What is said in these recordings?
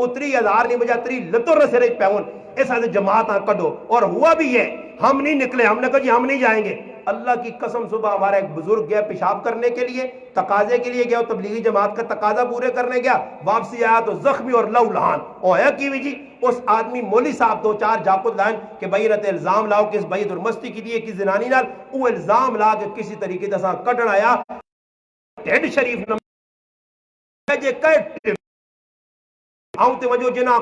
اتری 1000 نہیں بجا 3 لتر سے رج پیون ایسا جماعت کڈو. اور ہوا بھی یہ, ہم نہیں نکلے, ہم نے کہا جی ہم نہیں جائیں گے. اللہ کی قسم صبح ہمارا ایک بزرگ گیا پیشاب کرنے کے لیے, تقاضے کے لیے گیا, تبلیغی جماعت کا تقاضا پورے کرنے گیا, واپسی آیا تو زخمی اور لو لہان اویا کی بھی جی. اس آدمی مولوی صاحب 2-4 جاکت لائن کہ بھائی رت الزام لاؤ کہ اس بھائی درمستی کی دیئے کی زنانی نال, وہ الزام لا کے کسی طریقے دسا کٹن آیا ٹیڈ شریف نمبر جے کئے آؤں تے وجہ جنا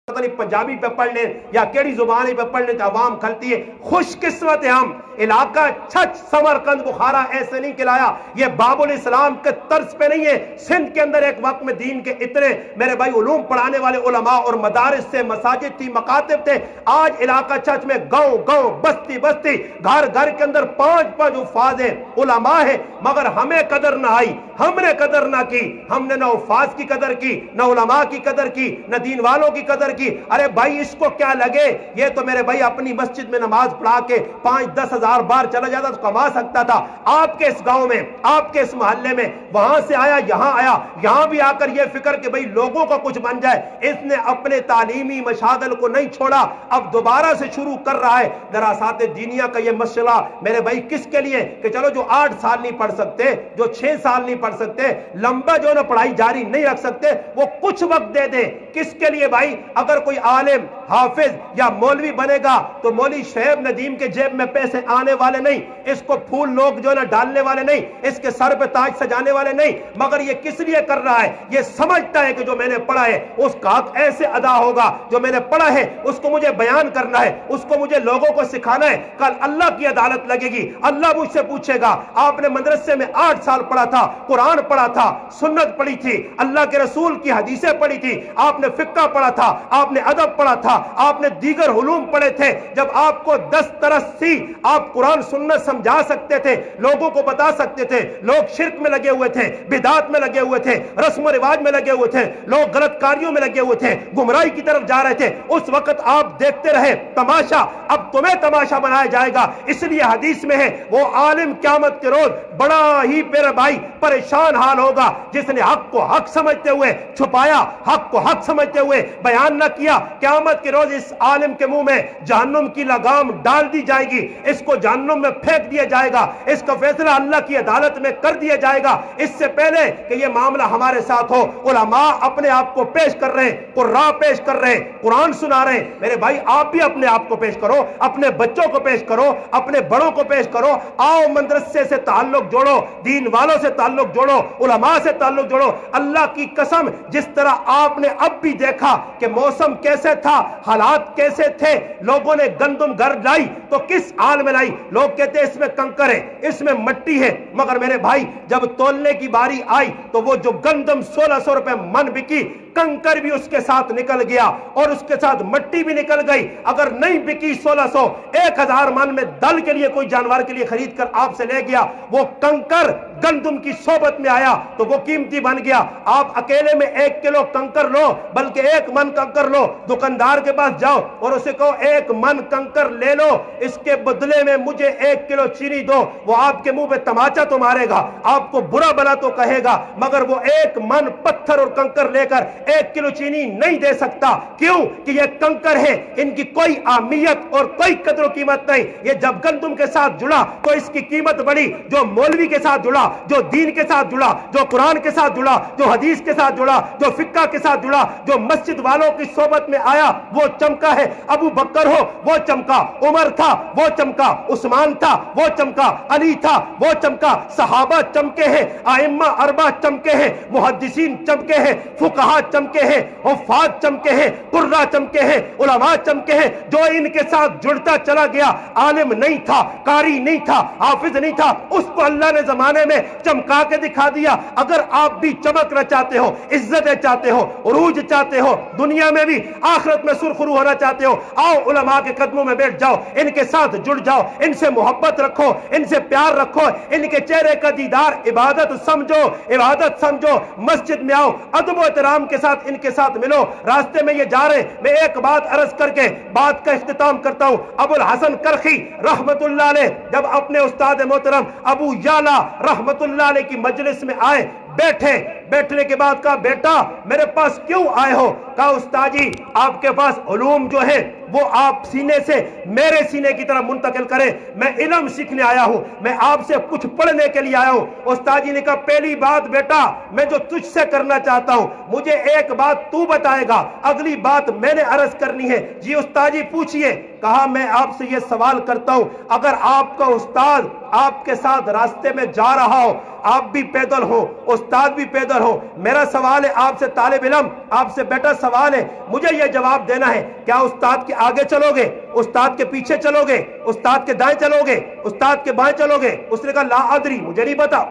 پتہ نہیں پنجابی پہ پڑھ لیں یا کیڑی زبانی پہ پڑھ لیں تو عوام کھلتی ہے. خوش قسمت ہے ہم, علاقہ چھچ سمرقند بخارا ایسے نہیں کھلایا, یہ باب الاسلام کے طرز پہ نہیں ہے. سندھ کے اندر ایک وقت میں دین کے اتنے میرے بھائی علوم پڑھانے والے علماء اور مدارس سے, مساجد تھی, مکاتب تھے. آج علاقہ چھچ میں گاؤں گاؤں, بستی بستی, گھر گھر کے اندر 5 حفاظ ہیں, علماء ہیں, مگر ہمیں قدر نہ آئی, ہم نے قدر نہ کی. ہم نے نہ حفاظ کی قدر کی, نہ علماء کی قدر کی, نہ دین والوں کی قدر کی. ارے بھائی اس کو کیا لگے, یہ تو میرے بھائی اپنی مسجد میں نماز پڑھا کے 5-10 ہزار بار چلا جاتا تو کما سکتا تھا. آپ کے اس گاؤں میں, آپ کے اس محلے میں, وہاں سے آیا یہاں آیا, یہاں بھی آ کر یہ فکر کہ بھئی لوگوں کا کچھ بن جائے. اس نے اپنے تعلیمی مشاغل کو نہیں چھوڑا, اب دوبارہ سے شروع کر رہا ہے. دراسات دینیہ کا یہ مسئلہ میرے بھائی کس کے لیے کہ چلو جو 8 سال نہیں پڑھ سکتے, جو 6 سال نہیں پڑھ سکتے, لمبا جو نہ پڑھائی جاری نہیں رکھ سکتے, وہ کچھ وقت دے دیں. کس کے لیے بھائی؟ اگر کوئی عالم, حافظ یا مولوی بنے گا تو مولوی شعیب ندیم کے جیب میں پیسے آنے والے نہیں, اس کو پھول لوگ جو نہ ڈالنے والے نہیں, اس کے سر پہ تاج سجانے والے نہیں, مگر یہ کس لیے کر رہا ہے؟ یہ سمجھتا ہے کہ جو میں نے پڑھا ہے اس کا حق ایسے ادا ہوگا, جو میں نے پڑھا ہے اس کو مجھے بیان کرنا ہے, اس کو مجھے لوگوں کو سکھانا ہے. کل اللہ کی عدالت لگے گی, اللہ مجھ سے پوچھے گا آپ نے مدرسے میں 8 سال پڑھا تھا, قرآن پڑھا تھا, سنت پڑھی تھی, اللہ کے رسول کی حدیثیں پڑھی تھی, آپ نے فقہ پڑھا تھا, آپ نے ادب پڑھا تھا, آپ نے دیگر علوم پڑھے تھے, جب آپ کو 10 طرح سی آپ قرآن سنت سمجھا سکتے تھے, لوگوں کو بتا سکتے تھے. لوگ شرک میں لگے ہوئے تھے, بدعات میں لگے ہوئے تھے, رسم و رواج میں لگے ہوئے تھے, لوگ غلط کاریوں میں لگے ہوئے تھے, گمراہی کی طرف جا رہے تھے. اس وقت آپ دیکھتے رہے تماشا, اب تمہیں تماشا بنایا جائے گا. اس لیے حدیث میں ہے وہ عالم قیامت کے روز بڑا ہی میرے بھائی پریشان حال ہوگا جس نے حق کو حق سمجھتے ہوئے چھپایا, حق کو حق سمجھتے ہوئے بیان نہ کیا. قیامت کے روز اس عالم کے منہ میں جہنم کی لگام ڈال دی جائے گی, اس کو جہنم میں پھینک دیا جائے گا, اس کا فیصلہ اللہ کی عدالت میں کر دیا جائے گا. اس سے پہلے کہ یہ معاملہ ہمارے ساتھ ہو, علماء اپنے آپ کو پیش کر رہے ہیں, قراء پیش کر رہے ہیں, قرآن سنا رہے ہیں. میرے بھائی آپ بھی اپنے آپ کو پیش کرو, اپنے بچوں کو پیش کرو, اپنے بڑوں کو پیش کرو. آؤ مدرسے سے تعلق جوڑو, دین والوں سے تعلق جوڑو, علماء سے تعلق جوڑو. اللہ کی قسم جس طرح آپ نے اب بھی دیکھا کہ موسم کیسے تھا, حالات کیسے تھے, لوگوں نے گندم گھر لائی تو کس حال میں لائی؟ لوگ کہتے ہیں اس میں کنکر ہے, اس میں مٹی ہے, مگر میرے بھائی جب تولنے کی باری آئی تو وہ جو گندم 1600 روپے من بکی, کنکر بھی اس کے ساتھ نکل گیا اور اس کے ساتھ مٹی بھی نکل گئی. اگر نہیں بکی 1600, 1000 من میں دل کے لیے کوئی جانور کے لیے خرید کر آپ سے لے گیا, وہ کنکر گندم کی صحبت میں آیا تو وہ قیمتی بن گیا. آپ اکیلے میں 1 کلو کنکر لو, بلکہ 1 من کنکر لو, دکاندار کے پاس جاؤ اور اسے کہو 1 من کنکر لے لو, اس کے بدلے میں مجھے 1 کلو چینی دو. وہ آپ کے منہ پہ تماچا تو مارے گا, آپ کو برا بلا تو کہے گا, مگر وہ 1 من پتھر اور کنکر لے کر 1 کلو چینی نہیں دے سکتا. کیوں کہ یہ کنکر ہے, ان کی کوئی اہمیت اور کوئی قدر و قیمت نہیں. یہ جب گندم کے ساتھ جڑا تو اس کی قیمت بڑھی. جو مولوی کے ساتھ جڑا, جو دین کے ساتھ جڑا, جو قرآن کے ساتھ جڑا, جو حدیث کے ساتھ جڑا, جو فقہ کے ساتھ جڑا, جو مسجد والوں کی صحبت میں آیا, وہ چمکا ہے. ابو بکر ہو وہ چمکا, عمر تھا وہ چمکا, عثمان تھا وہ چمکا, علی تھا وہ چمکا, صحابہ چمکے ہیں, ائمہ 4 چمکے ہیں, محدثین چمکے ہیں, فقہاء چمکے ہیں, حفاظ چمکے ہیں, قراء چمکے ہیں, علماء چمکے ہیں. جو ان کے ساتھ جڑتا چلا گیا, عالم نہیں تھا, قاری نہیں تھا, حافظ نہیں تھا, اس کو اللہ نے زمانے میں چمکا کے دکھا دیا. اگر آپ بھی چمکنا چاہتے ہو, عزتیں چاہتے ہو, عروج چاہتے ہو, دنیا میں بھی آخرت میں سرخرو ہونا چاہتے ہو, آؤ علماء کے قدموں میں بیٹھ جاؤ, ان کے ساتھ جڑ جاؤ, ان سے محبت رکھو, ان سے پیار رکھو, ان کے چہرے کا دیدار عبادت سمجھو, عبادت سمجھو. مسجد میں آؤ, ادب و احترام کے ساتھ ان کے ساتھ ملو. راستے میں یہ جا رہے, میں ایک بات عرض کر کے بات کا اختتام کرتا ہوں. ابو الحسن کرخی رحمت اللہ علیہ جب اپنے استاد محترم ابو یعلا رحمت اللہ علیہ کی مجلس میں آئے, بیٹھے, بیٹھنے کے بعد کہا بیٹا میرے پاس کیوں آئے ہو؟ کہا استاد جی آپ کے پاس علوم جو ہے وہ آپ سینے سے میرے سینے کی طرف منتقل کریں، میں علم سیکھنے آیا ہوں، میں آپ سے کچھ پڑھنے کے لیے آیا ہوں۔ استاد جی نے کہا پہلی بات بیٹا میں جو تجھ سے کرنا چاہتا ہوں مجھے ایک بات تو بتائے گا، اگلی بات میں نے عرض کرنی ہے۔ جی استاد جی پوچھئے۔ کہا میں آپ سے یہ سوال کرتا ہوں، اگر آپ کا استاد آپ کے ساتھ راستے میں جا رہا ہو، آپ بھی پیدل ہو استاد بھی پیدل ہو، میرا سوال ہے آپ سے طالب علم، آپ سے بیٹا سوال ہے، مجھے یہ جواب دینا ہے کیا استاد کے آگے چلو گے، استاد کے پیچھے چلو گے، استاد کے دائیں چلو گے، استاد کے بائیں چلو گے؟ اس نے کہا لا ادری، مجھے نہیں پتا۔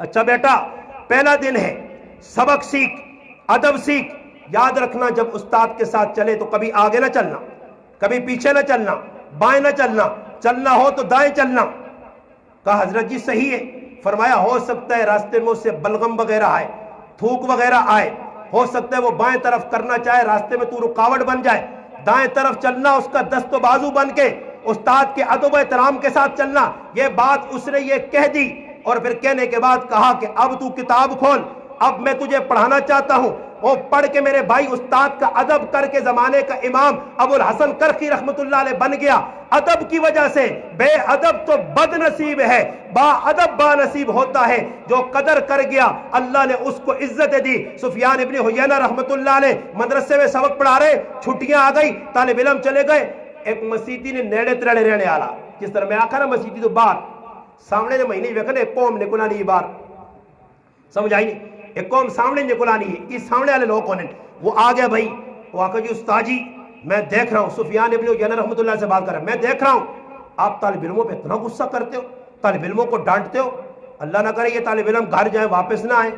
اچھا بیٹا پہلا دن ہے، سبق سیکھ، ادب سیکھ، یاد رکھنا جب استاد کے ساتھ چلے تو کبھی آگے نہ چلنا، کبھی پیچھے نہ چلنا، بائیں نہ چلنا، چلنا ہو تو دائیں چلنا۔ کہا حضرت جی صحیح ہے۔ فرمایا ہو سکتا ہے راستے میں اس سے بلغم وغیرہ آئے، تھوک وغیرہ آئے، ہو سکتا ہے وہ بائیں طرف کرنا چاہے، راستے میں تو رکاوٹ بن جائے، دائیں طرف چلنا اس کا دست و بازو بن کے، استاد کے ادب و احترام کے ساتھ چلنا۔ یہ بات اس نے یہ کہہ دی اور پھر کہنے کے بعد کہا کہ اب تو کتاب کھول، اب میں تجھے پڑھانا چاہتا ہوں۔ وہ پڑھ کے میرے بھائی استاد کا ادب کر کے زمانے کا امام ابو الحسن کرخی رحمت اللہ علیہ بن گیا۔ ادب کی وجہ سے، بے ادب تو بد نصیب ہے، با ادب با نصیب ہوتا ہے۔ جو قدر کر گیا اللہ نے اس کو عزت دی۔ سفیان ابن حیینہ رحمت اللہ علیہ مدرسے میں سبق پڑھا رہے، چھٹیاں آ گئی، طالب علم چلے گئے، ایک مسیتی نے نیڑے ترڑے رہنے آلا، جس طرح میں آکھا نا مسیتی تو باہر سامنے جو مہینے ویکھنے ایک قوم نے کلا نہیں بار سمجھ آئی نہیں، ایک قوم سامنے نکلا نہیں ہے، اس سامنے والے لوگ کون ہیں؟ وہ آ گیا بھائی، وہ آ کر جی استاد جی میں دیکھ رہا ہوں، سفیان ابن حیینہ رحمۃ اللہ سے بات کر رہا ہے، میں دیکھ رہا ہوں آپ طالب علموں پہ اتنا غصہ کرتے ہو، طالب علموں کو ڈانٹتے ہو، اللہ نہ کرے یہ طالب علم گھر جائیں واپس نہ آئیں۔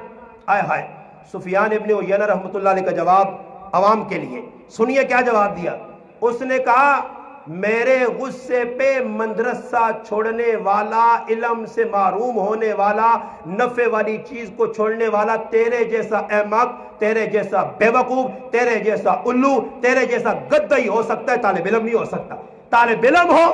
آئے ہائے، سفیان ابن حیینہ رحمۃ اللہ علیہ کا جواب عوام کے لیے سنیے کیا جواب دیا۔ اس نے کہا میرے غصے پہ مدرسہ چھوڑنے والا، علم سے محروم ہونے والا، نفع والی چیز کو چھوڑنے والا تیرے جیسا احمق، تیرے جیسا بے وقوف، تیرے جیسا الو، تیرے جیسا گدہ ہی ہو سکتا ہے، طالب علم نہیں ہو سکتا۔ طالب علم ہو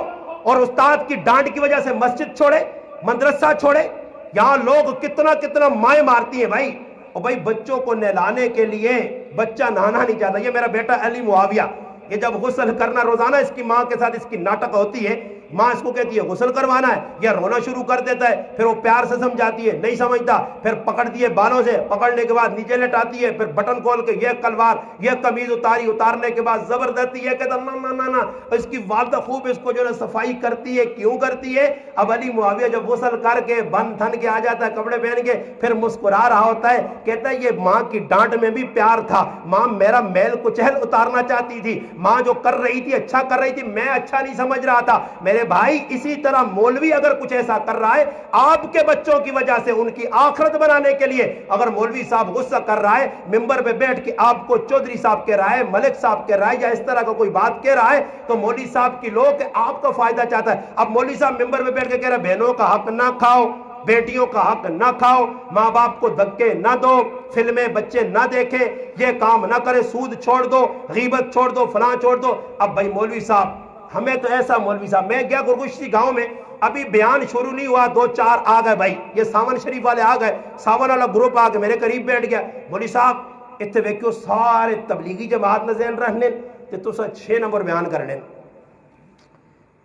اور استاد کی ڈانٹ کی وجہ سے مسجد چھوڑے، مدرسہ چھوڑے۔ یہاں لوگ کتنا کتنا مائیں مارتی ہیں بھائی، اور بھائی بچوں کو نہلانے کے لیے بچہ نہانا نہیں چاہتا۔ یہ میرا بیٹا علی معاویہ، یہ جب غسل کرنا روزانہ اس کی ماں کے ساتھ اس کی ناٹک ہوتی ہے، ماں اس کو کہتی ہے غسل کروانا ہے، یہ رونا شروع کر دیتا ہے، پھر وہ پیار سے سمجھاتی ہے، نہیں سمجھتا، پھر پکڑتی ہے بالوں سے، پکڑنے کے بعد نیچے لٹاتی ہے، پھر بٹن کھول کے یہ کلوار یہ قمیض اتاری، اتارنے کے بعد زبردستی یہ کہتا نا اس کی والدہ خوب اس کو جو ہے صفائی کرتی ہے۔ کیوں کرتی ہے؟ اب علی معاویہ جب غسل کر کے بن تھن کے آ جاتا ہے، کپڑے پہن کے، پھر مسکرا رہا ہوتا ہے، کہتا ہے یہ ماں کی ڈانٹ میں بھی پیار تھا، ماں میرا میل کچہل اتارنا چاہتی تھی، ماں جو کر رہی تھی اچھا کر رہی تھی، میں اچھا نہیں سمجھ رہا تھا۔ میرے بھائی اسی طرح مولوی اگر کچھ ایسا کر رہا ہے آپ کے بچوں کی وجہ سے، ان کی آخرت بنانے کے لیے، اگر مولوی صاحب غصہ کر رہا ہے ممبر پہ بیٹھ کے آپ کو چودھری صاحب کہہ رہا ہے، ملک صاحب کہہ رہا ہے، یا اس طرح کا کوئی بات کہہ رہا ہے، تو مولوی صاحب کی لوگ آپ کا فائدہ چاہتا ہے۔ اب مولوی صاحب ممبر پہ بیٹھ کے کہہ رہا ہے بہنوں کا حق نہ کھاؤ، بیٹیوں کا حق نہ کھاؤ، ماں باپ کو دھکے نہ دو، فلمیں بچے نہ دیکھیں، یہ کام نہ کرے، سود چھوڑ دو، غیبت چھوڑ دو، فلاں چھوڑ دو۔ اب بھائی مولوی صاحب، ہمیں تو ایسا مولوی صاحب، میں گیا گرگشتی گاؤں میں، ابھی بیان شروع نہیں ہوا، دو چار آ گئے بھائی، یہ ساون شریف والے آ گئے، ساون والا گروپ آ کے میرے قریب بیٹھ گیا، مولوی صاحب اتنے ویکیو سارے تبلیغی جماعت نہ ذہن رہنے تے تو 6 نمبر بیان کرنے۔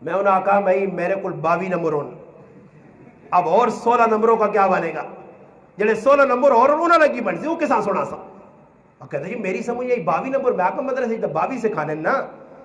میں انہوں نے کہا بھائی میرے کو 22 نمبر ہوں، اب اور 16 نمبروں کا کیا بنے گا؟ جڑے 16 نمبر اور انہوں نے کی بن سی وہ کساں سنا سا؟ اور کہتے ہیں میری سمجھ یہی 22 نمبر میں آکا مدرسے 22 سکھانے نا،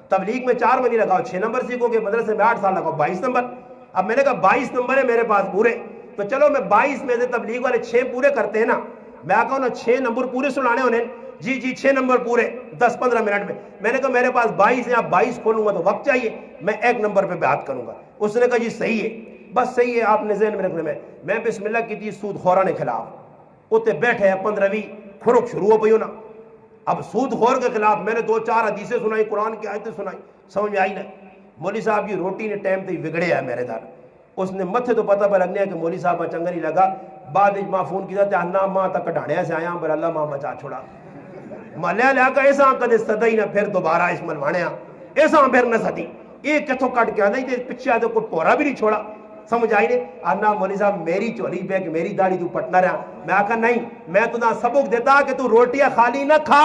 تبلیغ میں 4 مہینے لگاؤ 6 نمبر سیکھو گے، مدرسے میں 8 سال لگاؤ 22 نمبر۔ اب میں نے کہا 22 نمبر ہے میرے پاس پورے، تو چلو میں 22 میں سے تبلیغ والے 6 پورے کرتے ہیں نا، میں آکا انہوں 6 نمبر پورے سنانے ہونے، جی 6 نمبر پورے 10-15 منٹ میں نے کہا میرے پاس 22 ہیں، آپ 22 کھولوں گا تو وقت چاہیے، میں 1 نمبر پہ بات کروں گا۔ اس نے کہا جی صحیح ہے، بس صحیح ہے، آپ نے ذہن میں رکھنے میں بسم اللہ کی تھی سود خورا نے خلاف اتنے بیٹھے ہیں 15-20 کھرک شروع ہو پئی ہونا۔ اب سود خور کے خلاف میں نے 2-4 حدیثیں سنائی، قرآن کی آیتیں سنائی، سمجھ میں آئی نا۔ مولوی صاحب کی روٹی نے ٹائم تے بگڑے ہے میرے دار، اس نے متھے تو پتہ پہ لگنے ہے کہ مولوی صاحب میں چنگا نہیں لگا، بعد ماں فون کی تھا نا ماں تک کڑھانے سے آیا ہوں پر اللہ ماں بچا چھوڑا، مالیا لیا کا ایسا کدے سدا ہی نہ پھر دوبارہ اس ملوانے ایسا پھر نہ سدی، یہ کتوں کٹ کے آنا ہی پیچھے آدھے کوئی پورا بھی نہیں چھوڑا، سمجھ آئی نے۔ آنا مولوی صاحب میری چولی پہ کہ میری داڑھی تو پٹنا رہا، میں آکھا نہیں میں تجھے سبق دیتا کہ تو روٹیاں خالی نہ کھا،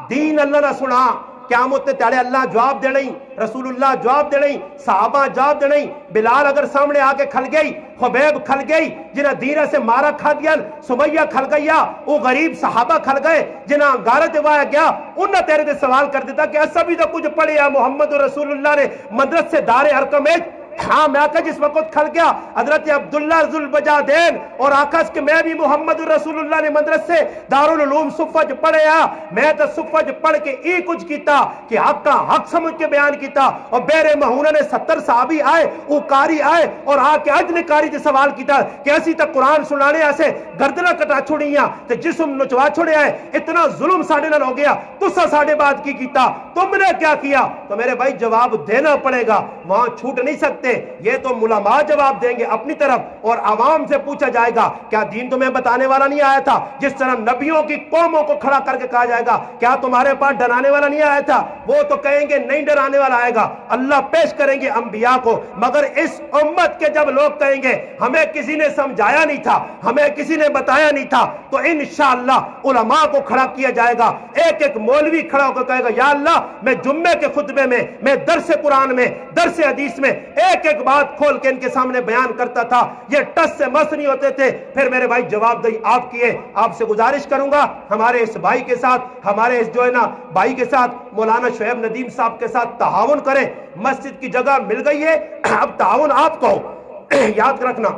دین اللہ نہ سنا، قیامت تے تیرے اللہ جواب دے رہی، رسول اللہ جواب دے رہی، صحابہ جواب دے رہی، بلال اگر سامنے آ کے کھل گئی، خبیب کھل گئی جنہ دیرہ سے مارا کھا دیا، سمیہ کھل گیا، وہ غریب صحابہ کھل گئے جنہ غارت دوایا گیا، انہاں تیرے دے سوال کر دیتا کہ ایسا بھی تو کچھ پڑھے یا محمد رسول اللہ نے مدرس سے دار ارقم میں، ہاں میں آقا جس وقت کھل گیا حضرت عبداللہ ذوالبجادین اور آقا کہ میں بھی محمد رسول اللہ نے مدرس سے دارالعلوم صفج پڑھے میں تو صفج پڑھ کے ای کچھ کیتا کہ حق کا حق سمجھ کے بیان کیتا، اور بیر مہونہ نے 70 صحابی آئے، وہ قاری آئے اور آ کے اج نے قاری سے سوال کیتا کہ ایسی تک قرآن سنانے ایسے گردنہ کٹا چھوڑیاں تے جسم نچوا چھوڑے آئے، اتنا ظلم ساڑھے نہ ہو گیا، تسا ساڑھے بعد کی کیتا، تم نے کیا کیا؟ تو میرے بھائی جواب دینا پڑے گا، وہاں چھوٹ نہیں سکتے، یہ تو علماء جواب دیں گے اپنی طرف، اور عوام سے پوچھا جائے گا کیا دین تمہیں بتانے والا نہیں آیا تھا؟ جس طرح نبیوں کی قوموں کو کھڑا کر کے کہا جائے گا کیا تمہارے پاس ڈرانے والا نہیں آیا تھا؟ وہ تو کہیں گے نہیں ڈرانے والا آئے گا، اللہ پیش کریں گے انبیاء کو، مگر اس امت کے جب لوگ کہیں گے ہمیں کسی نے سمجھایا نہیں تھا، ہمیں کسی نے بتایا نہیں تھا، تو انشاءاللہ علماء کو کھڑا کیا جائے گا، ایک ایک مولوی کھڑا ہو کر کہے گا یا اللہ میں جمعے کے خطبے میں درس قرآن میں درس حدیث میں ایک ایک بات کھول کے ان کے سامنے بیان کرتا تھا، یہ ٹس سے مس نہیں ہوتے تھے۔ پھر میرے بھائی جواب دہی آپ کی ہے، آپ سے گزارش کروں گا ہمارے اس بھائی کے ساتھ، ہمارے اس جو ہے نا بھائی کے ساتھ مولانا شعیب ندیم صاحب کے ساتھ تعاون کریں، مسجد کی جگہ مل گئی ہے، اب تعاون آپ کو یاد رکھنا،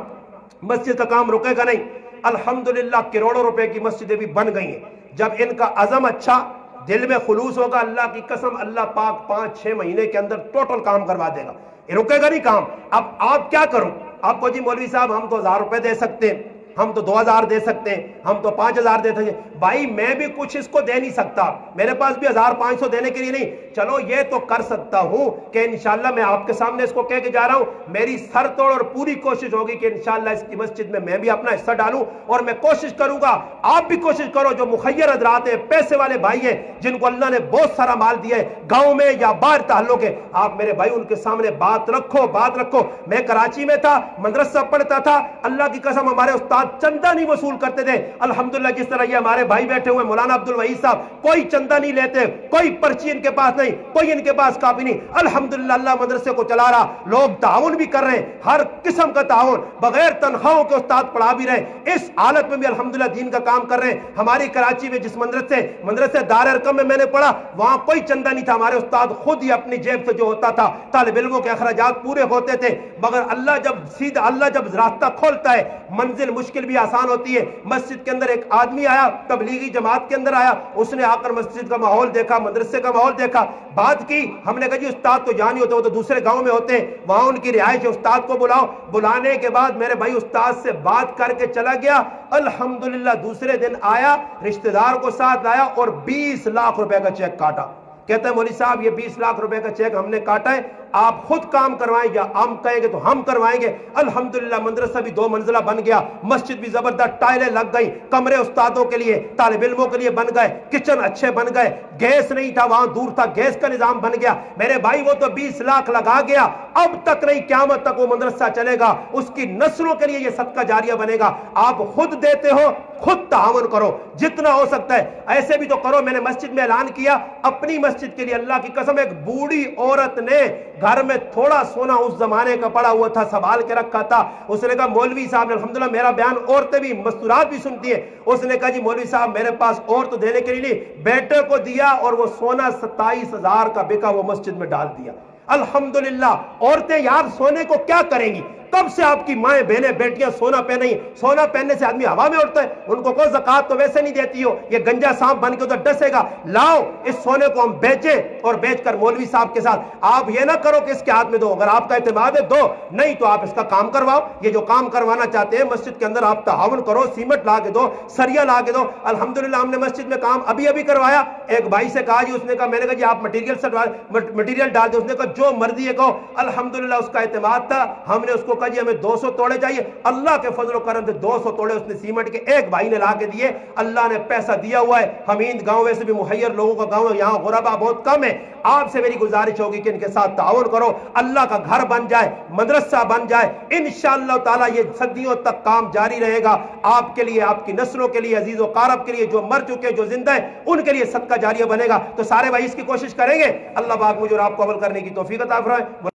مسجد کا کام رکے گا نہیں، الحمدللہ کروڑوں روپے کی مسجدیں بھی بن گئی ہیں، جب ان کا عزم اچھا دل میں خلوص ہوگا اللہ کی قسم اللہ پاک 5-6 مہینے کے اندر ٹوٹل کام کروا دے گا، یہ رکے گا نہیں کام۔ اب آپ کیا کرو؟ آپ کو جی مولوی صاحب ہم تو 1000 روپے دے سکتے ہیں، ہم تو 2000 دے سکتے ہیں، ہم تو 5000 دے سکتے ہیں، بھائی میں بھی کچھ اس کو دے نہیں سکتا، میرے پاس بھی 1500 دینے کے لیے نہیں، چلو یہ تو کر سکتا ہوں کہ انشاءاللہ میں آپ کے سامنے اس کو کہہ کے جا رہا ہوں، میری سر توڑ اور پوری کوشش ہوگی کہ انشاءاللہ اس کی مسجد میں بھی اپنا حصہ ڈالوں، اور میں کوشش کروں گا آپ بھی کوشش کرو، جو مخیر حضرات ہیں، پیسے والے بھائی ہیں جن کو اللہ نے بہت سارا مال دیا ہے گاؤں میں یا باہر تعلق ہے، آپ میرے بھائی ان کے سامنے بات رکھو۔ میں کراچی میں تھا، مدرسہ پڑھتا تھا، اللہ کی قسم ہمارے استاد چندہ نہیں وصول کرتے تھے، الحمدللہ جس طرح یہ ہمارے بھائی بیٹھے ہوئے مولانا عبدالوحید صاحب کوئی چندہ نہیں لیتے، کوئی پرچی ان کے پاس نہیں، کوئی ان کے پاس کاپی نہیں، الحمدللہ اللہ مدرسے کو چلا رہا، لوگ تعاون بھی کر رہے ہیں، ہر قسم کا تعاون، بغیر تنخواہوں کے استاد پڑھا بھی رہے، اس حالت میں بھی الحمدللہ دین کا کام کر رہے ہیں۔ ہماری کراچی میں جس مدرسے دار ارقم میں نے پڑھا، وہاں کوئی چندہ نہیں تھا، ہمارے استاد خود ہی اپنی جیب سے جو ہوتا تھا طالب علموں کے اخراجات پورے ہوتے تھے، مگر اللہ جب راستہ کھولتا ہے منزل مشکل بھی آسان ہوتی ہے۔ مسجد کے اندر ایک آدمی آیا، تبلیغی جماعت کے اندر آیا، اس نے آ کر مسجد کا ماحول دیکھا، مدرسے کا ماحول دیکھا، بات کی، ہم نے کہا جی استاد تو جان ہی ہوتے، وہ تو دوسرے گاؤں میں ہوتے ہیں، وہاں ان کی رہائش ہے، استاد کو بلاؤ۔ بلانے کے بعد میرے بھائی استاد سے بات کر کے چلا گیا، الحمدللہ دوسرے دن آیا، رشتہ دار کو ساتھ لایا اور 20 لاکھ روپے کا چیک کاٹا۔ کہتا ہے مولوی صاحب یہ 20 لاکھ روپے کا چیک ہم نے کاٹا ہے، آپ خود کام کروائیں یا ہم کہیں گے تو ہم کروائیں گے۔ الحمدللہ مدرسہ بھی 2 منزلہ بن گیا، مسجد بھی زبردست ٹائلیں لگ گئی، کمرے استادوں کے لیے طالب علموں کے لیے بن گئے، کچن اچھے بن گئے، گیس نہیں تھا وہاں دور تھا، گیس کا نظام بن گیا۔ میرے بھائی وہ تو 20 لاکھ لگا گیا، اب تک نہیں قیامت تک وہ مدرسہ چلے گا، اس کی نسلوں کے لیے یہ صدقہ جاریہ بنے گا۔ آپ خود دیتے ہو، خود تعاون کرو جتنا ہو سکتا ہے، ایسے بھی تو کرو۔ میں نے مسجد میں اعلان کیا اپنی مسجد کے لیے، اللہ کی قسم ایک بوڑھی عورت نے گھر میں تھوڑا سونا اس زمانے کا پڑا ہوا تھا سنبھال کے رکھا تھا، اس نے کہا مولوی صاحب نے، الحمدللہ میرا بیان عورتیں بھی مستورات بھی سنتی ہیں، اس نے کہا جی مولوی صاحب میرے پاس اور تو دینے کے لیے نہیں، بیٹے کو دیا اور وہ سونا 27,000 کا بکا، وہ مسجد میں ڈال دیا۔ الحمدللہ عورتیں یار سونے کو کیا کریں گی؟ کب سے آپ کی مائیں بہنیں بیٹیاں سونا پہنے ہیں؟ سونا پہننے سے آدمی ہوا میں اڑتا ہے، ان کو کوئی زکوٰۃ تو ویسے نہیں دیتی ہو، یہ گنجا سانپ بن کے ادھر ڈسے گا۔ لاؤ اس سونے کو ہم بیچیں اور بیچ کر مولوی صاحب کے ساتھ، آپ یہ نہ کرو کہ اس کے ہاتھ میں دو، اگر آپ کا اعتماد ہے دو، نہیں تو آپ اس کا کام کرواؤ۔ یہ جو کام کروانا چاہتے ہیں مسجد کے اندر آپ تعاون کرو، سیمنٹ لا کے دو، سریا لا کے دو۔ الحمدللہ ہم نے مسجد میں کام ابھی کروایا، ایک بھائی سے کہا جی، اس نے کہا، میں نے کہا جی آپ مٹیریل ڈال دیں، اس نے کہا جو مرضی ہے کہو۔ الحمدللہ اس کا اعتماد تھا، ہم نے اس کو کہا جی ہمیں 200 توڑے چاہیے، اللہ کے فضل و کرم سے 200 توڑے اس نے سیمنٹ کے ایک بھائی نے لا کے دیے. اللہ نے پیسہ دیا ہوا ہے. حمید گاؤں ویسے بھی محیر لوگوں کا گاؤں ہے، یہاں غربا بہت کم ہے. آپ سے میری گزارش ہوگی کہ ان کے ساتھ تعاون کرو، اللہ کا گھر بن جائے، مدرسہ بن جائے. انشاءاللہ تعالی یہ صدیوں تک کام جاری رہے گا آپ کے لیے، آپ کی نسلوں کے لیے، عزیز و قارب کے لیے، جو مر چکے جو زندہ ہیں ان کے لیے صدقہ جاریہ بنے گا. تو سارے بھائی اس کی کوشش کریں گے. اللہ پاک مجھے اور آپ کو عمل کرنے کی توفیق عطا فرمائے.